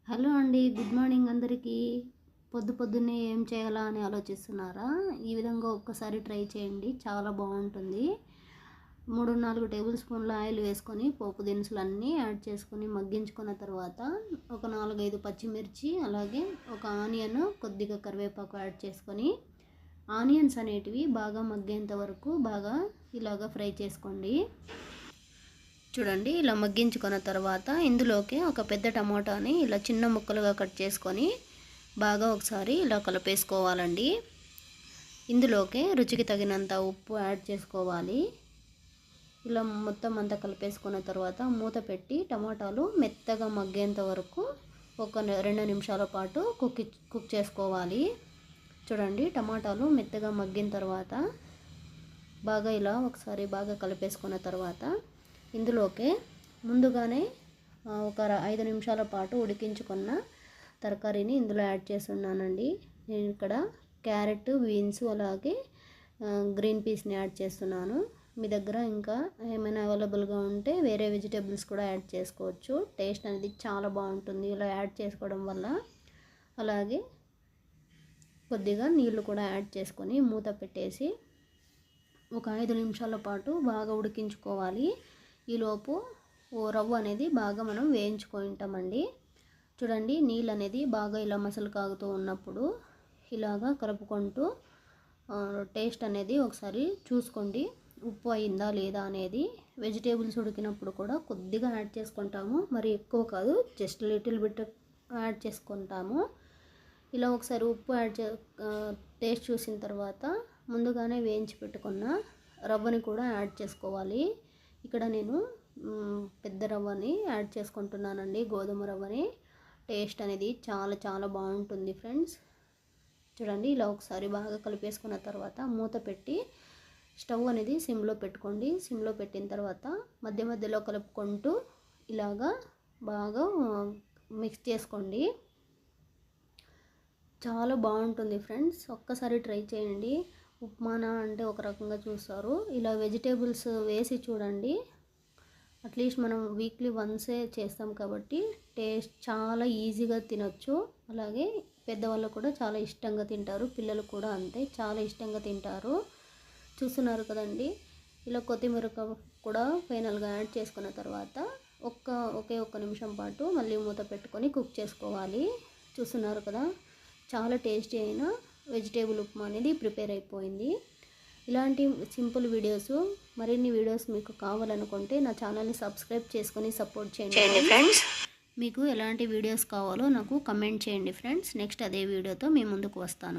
Hello అండి, good morning అందరికీ. పొద్దున్నే ఏం చేయాలా అని ఆలోచిస్తున్నారా? ఈ విధంగా ఒక్కసారి ట్రై చేయండి, చాలా బాగుంటుంది. 3-4 టేబుల్ స్పూన్ల ఆయిల్ వేసుకొని పోపు దినుసులన్నీ యాడ్ చేసుకొని మగ్గించుకున్న తర్వాత ఒక 4-5 పచ్చిమిర్చి, అలాగే ఒక ఆనియన్, కొద్దిగా కరివేపాకు యాడ్ చేసుకొని ఆనియన్స్ అనేటివి బాగా మగ్గేంత వరకు బాగా ఇలాగా ఫ్రై చేసుకోండి. చూడండి, ఇలా మగ్గించుకున్న తర్వాత ఇందులోకి ఒక పెద్ద టమాటాని ఇలా చిన్న ముక్కలుగా కట్ చేసుకొని బాగా ఒకసారి ఇలా కలిపేసుకోవాలండి. ఇందులోకి రుచికి తగినంత ఉప్పు యాడ్ చేసుకోవాలి. ఇలా మొత్తం అంతా కలిపేసుకున్న తర్వాత మూత పెట్టి టమాటాలు మెత్తగా మగ్గేంత వరకు ఒక 2 నిమిషాల పాటు కుక్ చేసుకోవాలి. చూడండి, టమాటాలు మెత్తగా మగ్గిన తర్వాత బాగా ఇలా ఒకసారి బాగా కలిపేసుకున్న తర్వాత ఇందులోకి ముందుగానే ఒక 5 నిమిషాల పాటు ఉడికించుకున్న తరకారీని ఇందులో యాడ్ చేస్తున్నానండి. నేను ఇక్కడ క్యారెట్, బీన్స్, అలాగే గ్రీన్ పీస్ని యాడ్ చేస్తున్నాను. మీ దగ్గర ఇంకా ఏమైనా అవైలబుల్గా ఉంటే వేరే వెజిటేబుల్స్ కూడా యాడ్ చేసుకోవచ్చు. టేస్ట్ అనేది చాలా బాగుంటుంది ఇలా యాడ్ చేసుకోవడం వల్ల. అలాగే కొద్దిగా నీళ్లు కూడా యాడ్ చేసుకొని మూత పెట్టేసి ఒక 5 నిమిషాల పాటు బాగా ఉడికించుకోవాలి. ఈలోపు రవ్వ అనేది బాగా మనం వేయించుకుంటామండి. చూడండి, నీళ్ళు అనేది బాగా ఇలా మసలు కాగుతూ ఉన్నప్పుడు ఇలాగా కలుపుకుంటూ టేస్ట్ అనేది ఒకసారి చూసుకోండి, ఉప్పు అయిందా లేదా అనేది. వెజిటేబుల్స్ ఉడికినప్పుడు కూడా కొద్దిగా యాడ్ చేసుకుంటాము, మరి ఎక్కువ కాదు, జస్ట్ లిటిల్ బిట్ యాడ్ చేసుకుంటాము. ఇలా ఒకసారి ఉప్పు టేస్ట్ చూసిన తర్వాత ముందుగానే వేయించి పెట్టుకున్న రవ్వని కూడా యాడ్ చేసుకోవాలి. ఇక్కడ నేను పెద్ద రవ్వని యాడ్ చేసుకుంటున్నానండి, గోధుమ రవ్వని. టేస్ట్ అనేది చాలా చాలా బాగుంటుంది ఫ్రెండ్స్. చూడండి, ఇలా ఒకసారి బాగా కలిపేసుకున్న తర్వాత మూత పెట్టి స్టవ్ అనేది సిమ్లో పెట్టుకోండి. సిమ్లో పెట్టిన తర్వాత మధ్య మధ్యలో కలుపుకుంటూ ఇలాగా బాగా మిక్స్ చేసుకోండి. చాలా బాగుంటుంది ఫ్రెండ్స్, ఒక్కసారి ట్రై చేయండి. ఉప్మానా అంటే ఒక రకంగా చూస్తారు, ఇలా వెజిటేబుల్స్ వేసి చూడండి. అట్లీస్ట్ మనం వీక్లీ వన్సే చేస్తాం కాబట్టి టేస్ట్ చాలా ఈజీగా తినొచ్చు. అలాగే పెద్దవాళ్ళు కూడా చాలా ఇష్టంగా తింటారు, పిల్లలు కూడా అంతే చాలా ఇష్టంగా తింటారు. చూస్తున్నారు కదండి, ఇలా కొత్తిమీర కూడా ఫైనల్గా యాడ్ చేసుకున్న తర్వాత ఒకే ఒక్క నిమిషం పాటు మళ్ళీ మూత పెట్టుకొని కుక్ చేసుకోవాలి. చూస్తున్నారు కదా, చాలా టేస్టీ అయిన వెజిటేబుల్ ఉప్మా అనేది ప్రిపేర్ అయిపోయింది. ఇలాంటి సింపుల్ వీడియోస్, మరిన్ని వీడియోస్ మీకు కావాలనుకుంటే నా ఛానల్ని సబ్స్క్రైబ్ చేసుకొని సపోర్ట్ చేయండి ఫ్రెండ్స్. మీకు ఎలాంటి వీడియోస్ కావాలో నాకు కమెంట్ చేయండి ఫ్రెండ్స్. నెక్స్ట్ అదే వీడియోతో మీ ముందుకు వస్తాను.